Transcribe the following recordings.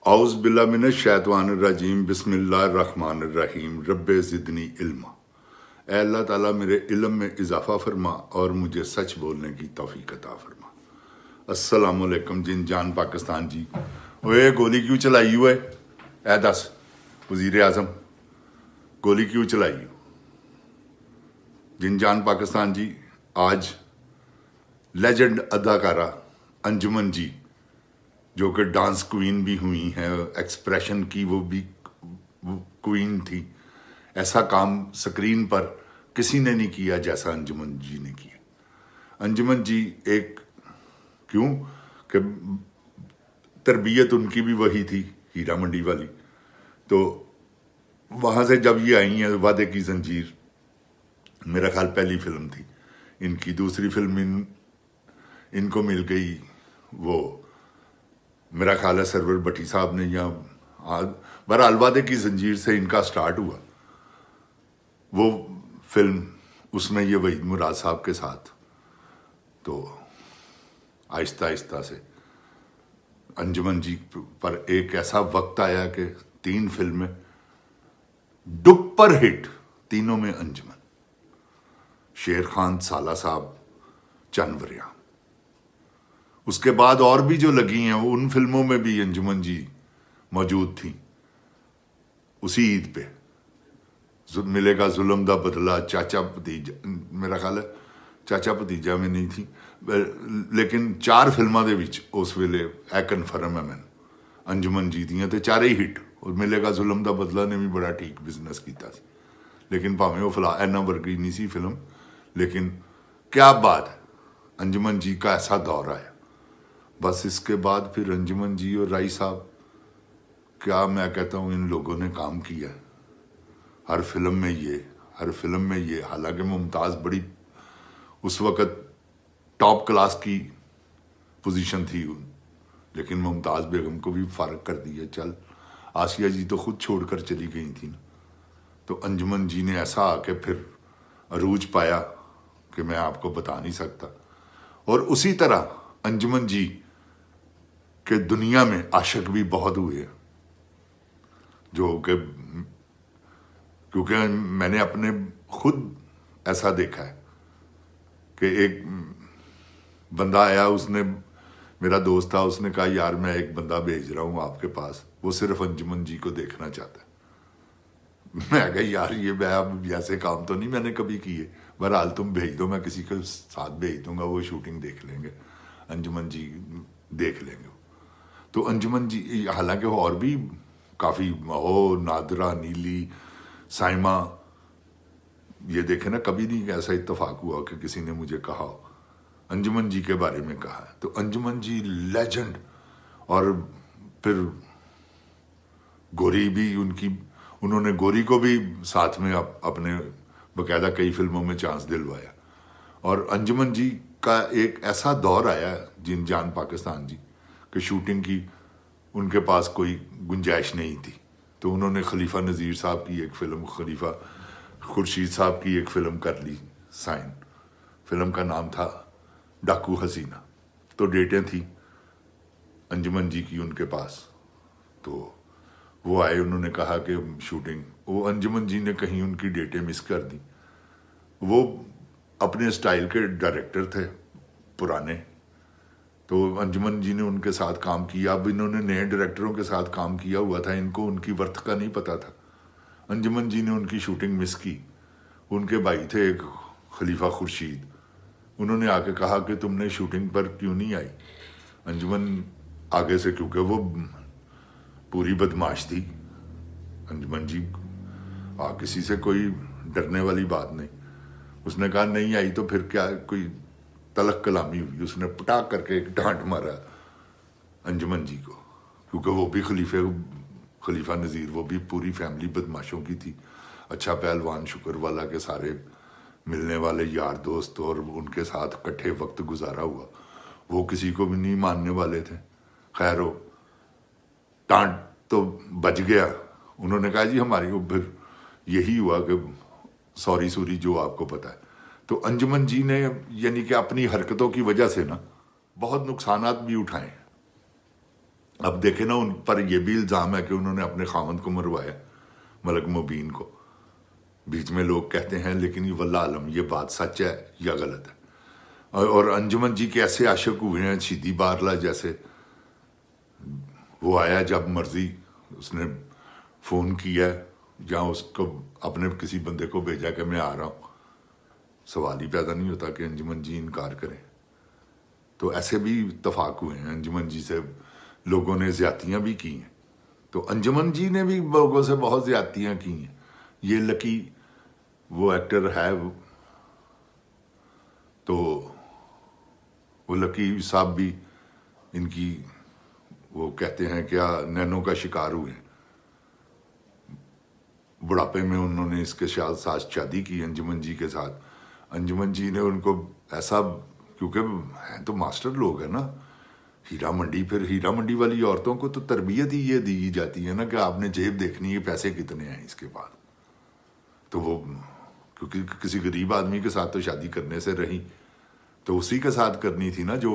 औज़ बिल्लाहि मिनश शैतानिर रजीम बिस्मिल्लाहिर्रहमानिर्रहीम रब्बे ज़िदनी इल्मा। ऐ अल्लाह ताला मेरे इल्म में इजाफ़ा फरमा और मुझे सच बोलने की तौफीक अता फरमा। अस्सलामु अलैकुम जिन जान पाकिस्तान जी। ओए गोली क्यों चलाई हुआ है? ऐ दस वज़ीर आज़म गोली क्यों चलाई हो? जिन जान पाकिस्तान जी, आज लेजेंड अदाकारा अंजुमन जी जो कि डांस क्वीन भी हुई हैं, एक्सप्रेशन की वो भी क्वीन थी, ऐसा काम स्क्रीन पर किसी ने नहीं किया जैसा अंजुमन जी ने किया। अंजुमन जी एक क्यों कि तरबियत उनकी भी वही थी, हीरा मंडी वाली। तो वहाँ से जब ये आई हैं, वादे की जंजीर मेरा ख्याल पहली फिल्म थी इनकी। दूसरी फिल्म इनको मिल गई वो मेरा ख्याल है सरवर भट्टी साहब ने, या बहरहाल वादे की जंजीर से इनका स्टार्ट हुआ वो फिल्म, उसमें ये वहीद मुराद साहब के साथ। तो आहिस्ता आहिस्ता से अंजुमन जी पर एक ऐसा वक्त आया कि 3 फिल्में डुपर हिट, तीनों में अंजुमन। शेर खान, साला साहब, चंद। उसके बाद और भी जो लगी हैं वो उन फिल्मों में भी अंजुमन जी मौजूद थी। उसी ईद पे मिलेगा जुल्म दा बदला, चाचा भतीजा, मेरा ख्याल है चाचा भतीजा में नहीं थी, लेकिन 4 फिल्मां दे विच उस वेले ए कन्फर्म है मैनूं अंजुमन जी दियां ते चारे ही हिट। और मिलेगा जुल्म दा बदला ने भी बड़ा ठीक बिजनेस किया, लेकिन भावें वो फिलहाल इन्ना वर्गी नहीं सी फिल्म, लेकिन क्या बात है, अंजुमन जी का ऐसा दौर आया। बस इसके बाद फिर अंजुमन जी और राय साहब, क्या मैं कहता हूँ, इन लोगों ने काम किया है। हर फिल्म में ये, हर फिल्म में ये। हालांकि मुमताज़ बड़ी उस वक़्त टॉप क्लास की पोजीशन थी, लेकिन मुमताज़ बेगम को भी फ़र्क कर दिया। चल, आसिया जी तो खुद छोड़कर चली गई थी ना, तो अंजुमन जी ने ऐसा आके फिर अरूज पाया कि मैं आपको बता नहीं सकता। और उसी तरह अंजुमन जी के दुनिया में आशिक भी बहुत हुए हैं, जो कि क्योंकि मैंने अपने खुद ऐसा देखा है कि एक बंदा आया, उसने, मेरा दोस्त था, उसने कहा यार मैं एक बंदा भेज रहा हूँ आपके पास, वो सिर्फ अंजुमन जी को देखना चाहता है। मैं कहा यार ये मैं अब ऐसे काम तो नहीं मैंने कभी किए, बहरहाल तुम भेज दो, मैं किसी के साथ भेज दूंगा, वो शूटिंग देख लेंगे, अंजुमन जी देख लेंगे। तो अंजुमन जी, हालांकि और भी काफ़ी हो, नादरा, नीली, साइमा, ये देखे ना, कभी नहीं ऐसा इत्तेफाक हुआ कि किसी ने मुझे कहा हो अंजुमन जी के बारे में कहा है। तो अंजुमन जी लेजेंड। और फिर गोरी भी उनकी, उन्होंने गोरी को भी साथ में अपने बकायदा कई फिल्मों में चांस दिलवाया। और अंजुमन जी का एक ऐसा दौर आया जिन जान पाकिस्तान जी कि शूटिंग की उनके पास कोई गुंजाइश नहीं थी। तो उन्होंने खलीफा नज़ीर साहब की एक फ़िल्म, खलीफा खुर्शीद साहब की एक फ़िल्म कर ली साइन। फिल्म का नाम था डाकू हसीना। तो डेटें थी अंजुमन जी की उनके पास। तो वो आए, उन्होंने कहा कि शूटिंग, वो अंजुमन जी ने कहीं उनकी डेटें मिस कर दी। वो अपने स्टाइल के डायरेक्टर थे पुराने, तो अंजुमन जी ने उनके साथ काम किया। अब इन्होंने नए डायरेक्टरों के साथ काम किया हुआ था, इनको उनकी वर्थ का नहीं पता था। अंजुमन जी ने उनकी शूटिंग मिस की। उनके भाई थे एक खलीफा खुर्शीद, उन्होंने आके कहा कि तुमने शूटिंग पर क्यों नहीं आई। अंजुमन आगे से, क्योंकि वो पूरी बदमाश थी अंजुमन जी, किसी से कोई डरने वाली बात नहीं। उसने कहा नहीं आई तो फिर क्या, कोई तलक कलामी हुई, उसने पटाक करके एक डांट मारा अंजुमन जी को, क्योंकि वो भी खलीफा नज़ीर, वो भी पूरी फैमिली बदमाशों की थी। अच्छा पहलवान शुक्रवाला के सारे मिलने वाले यार दोस्त और उनके साथ इकट्ठे वक्त गुजारा हुआ, वो किसी को भी नहीं मानने वाले थे। खैर वो डांट तो बच गया। उन्होंने कहा जी हमारी वो फिर यही हुआ कि सॉरी सूरी जो आपको पता है। तो अंजुमन जी ने यानी कि अपनी हरकतों की वजह से ना बहुत नुकसानात भी उठाए। अब देखे ना, उन पर यह भी इल्ज़ाम है कि उन्होंने अपने खामद को मरवाया, मलक मुबीन को। बीच में लोग कहते हैं, लेकिन ये वल्लाह आलम ये बात सच है या गलत है। और अंजुमन जी के ऐसे आशिक हुए हैं, शीदी बारला जैसे, वो आया जब मर्जी, उसने फ़ोन किया या उसको अपने किसी बंदे को भेजा कि मैं आ रहा हूँ, सवाल ही पैदा नहीं होता कि अंजुमन जी इनकार करें। तो ऐसे भी इत्तफाक हुए हैं, अंजुमन जी से लोगों ने ज़्यादतियाँ भी की हैं, तो अंजुमन जी ने भी लोगों से बहुत ज़्यादतियाँ की हैं। ये लकी वो एक्टर है, तो वो लकी साहब भी इनकी, वो कहते हैं क्या, नैनो का शिकार हुए। बुढ़ापे में उन्होंने इसके साथ शादी की अंजुमन जी के साथ। अंजुमन जी ने उनको ऐसा, क्योंकि हैं तो मास्टर लोग हैं ना, हीरा मंडी, फिर हीरा मंडी वाली औरतों को तो तरबियत ही ये दी जाती है ना कि आपने जेब देखनी है, पैसे कितने हैं इसके बाद। तो वो क्योंकि किसी गरीब आदमी के साथ तो शादी करने से रही, तो उसी के साथ करनी थी ना जो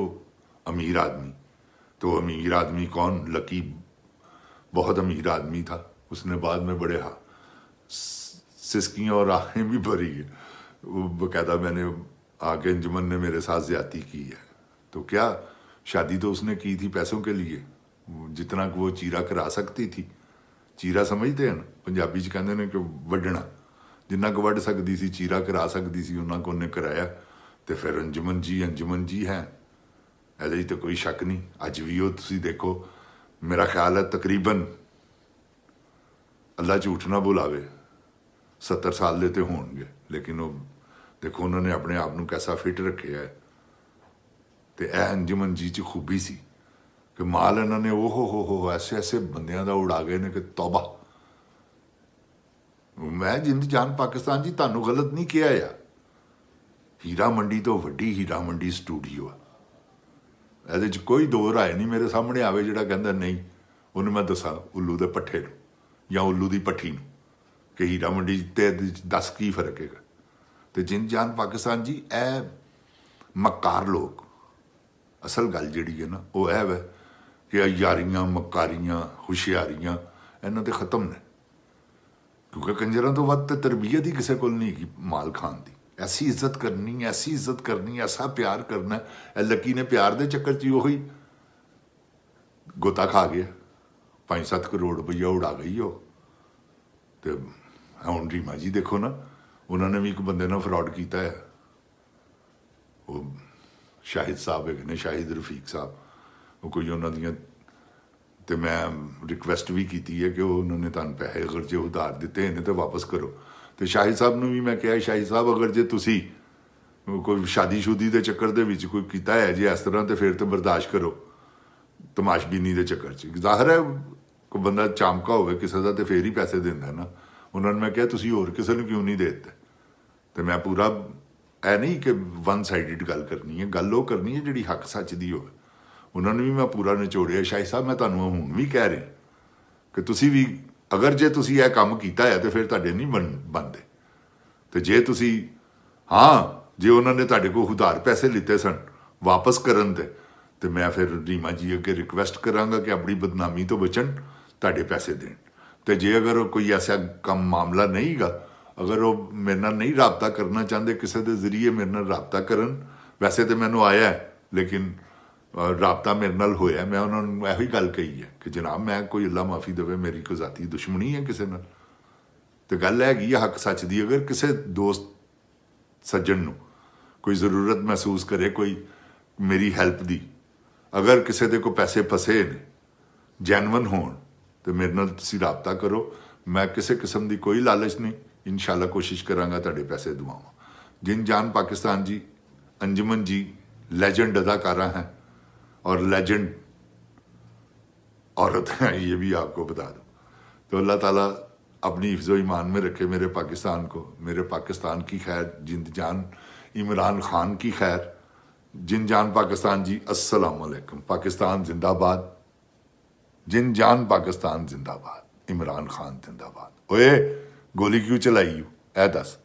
अमीर आदमी। तो अमीर आदमी कौन? लकी बहुत अमीर आदमी था, उसने बाद में बड़े सिसकियाँ और आँखें भी भरी है। वो बकायदा मैंने आगे अंजुमन ने मेरे साथ ज्यादती की है। तो क्या शादी तो उसने की थी पैसों के लिए, जितना वो चीरा करा सकती थी। चीरा समझते हैं ना, पंजाबी च कहते हैं कि वड्डना, जिन्ना को वड्ड सकती सी, चीरा करा सकती सी, उन्ना को उन्हें कराया। तो फिर अंजुमन जी हैं, ਇਹਦੇ 'ਚ तो कोई शक नहीं। अज भी वो तुसी देखो, मेरा ख्याल है तकरीबन, अल्लाह झूठ ना बुलावे, 70 साल देते होंगे, लेकिन वो देखो उन्होंने अपने आप को कैसा फिट रखे है। तो यह अंजुमन जी च खूबी सी कि माल इन्होंने हो ऐसे ऐसे बंदियां दा उड़ा गए ने कि तौबा। मैं जिंद जान पाकिस्तान जी तुहानू गलत नहीं किया यार, हीरा मंडी तो वड्डी हीरा मंडी स्टूडियो है, ਇਹਦੇ 'ਚ कोई दो राय नहीं मेरे सामने आवे ਜਿਹੜਾ ਕਹਿੰਦਾ नहीं, ਉਹਨੂੰ मैं दसा उल्लू के पट्ठे या उल्लू की पट्ठी कि हीरा मंडी ते 10 की फर्क है। तो जिंद जान पाकिस्तान जी ए मक्कार लोग, असल गल जी है ना वो है कि यारियां मक्कारियां हुशियारियां इन्हों तो खत्म ने, क्योंकि कंजर तो वध तरबीयत ही किसी को नहीं की माल खान की। ऐसी इज्जत करनी, ऐसा प्यार करना। लकी ने प्यार के चक्कर च उ गोता खा गया, 5-7 करोड़ रुपया उड़ा गई हो। तो हुण रीमा जी देखो ना, उन्होंने भी एक बंदे ने फ्रॉड किया है, वो शाहिद साहब है, शाहिद रफीक साहब, वो कोई उन्होंने, तो मैं रिक्वेस्ट भी की है कि उन्होंने तुहानू पैसे अगर जो उधार दिते हैं तो वापस करो। तो शाहिद साहब ने भी मैं कहा, शाहिद साहब अगर जे तुसी कोई शादी शुदी के चक्कर दे विच कोई कीता है जे इस तरह, तो फिर तो बर्दाश्त करो, तमाशबीनी के चक्कर च जाहिर है कोई बंदा चामका हो किसी का तो फिर ही पैसे देंदा ना। उन्होंने मैं कहा तुसी होर किसी ने क्यों नहीं देते। तो मैं पूरा ऐ नहीं कि वन साइडिड गल करनी है, गल वो करनी है जी हक सच की हो। उन्होंने भी मैं पूरा निचोड़िया, शाहिद साहब मैं तुहानू हुण भी कह रहा कि तुसी भी अगर जे तुसी यह काम किया है तो फिर तुहाडे नहीं बनते। तो जे तुसी हाँ जे उन्होंने तुहाडे को उधार पैसे लिते सन वापस करन दे, तो मैं फिर रीमा जी अगे रिक्वेस्ट करांगा कि अपनी बदनामी तो बचन, तुहाडे पैसे देन। तो जे अगर कोई ऐसा कम मामला नहीं गा, अगर वो मेरे नाल नहीं राबता करना चाहते, किसी के जरिए मेरे नाल राबता करन। वैसे तो मैनू आया है, लेकिन राबता मेरे नाल होया, मैं उन्होंने यही गल कही है कि जनाब मैं कोई अल्लाह माफ़ी देवे, मेरी कोई जाती दुश्मनी है किसी नाल। तो गल हैगी हक सच की, अगर किसी दोस्त सज्जन नू कोई ज़रूरत महसूस करे, कोई मेरी हैल्प दी, अगर किसी दे को पैसे फसे ने जैनवन होण, तो मेरे नाल तुसीं राबता करो। मैं किसी किस्म की कोई लालच नहीं, इंशाअल्लाह कोशिश करांगा तुहाडे पैसे दुआवां। जिन जान पाकिस्तान जी, अंजुमन जी लैजेंड अदाकारा हैं और लेजेंड औरत है, ये भी आपको बता दूं। तो अल्लाह ताला अपनी हिफ्ज़ो ईमान में रखे मेरे पाकिस्तान को, मेरे पाकिस्तान की खैर, जिंद जान इमरान खान की खैर। जिन जान पाकिस्तान जी अस्सलाम वालेकुम, पाकिस्तान जिंदाबाद, जिन जान पाकिस्तान जिंदाबाद, इमरान खान जिंदाबाद। ओए गोली क्यों चलाई, ऐ दस।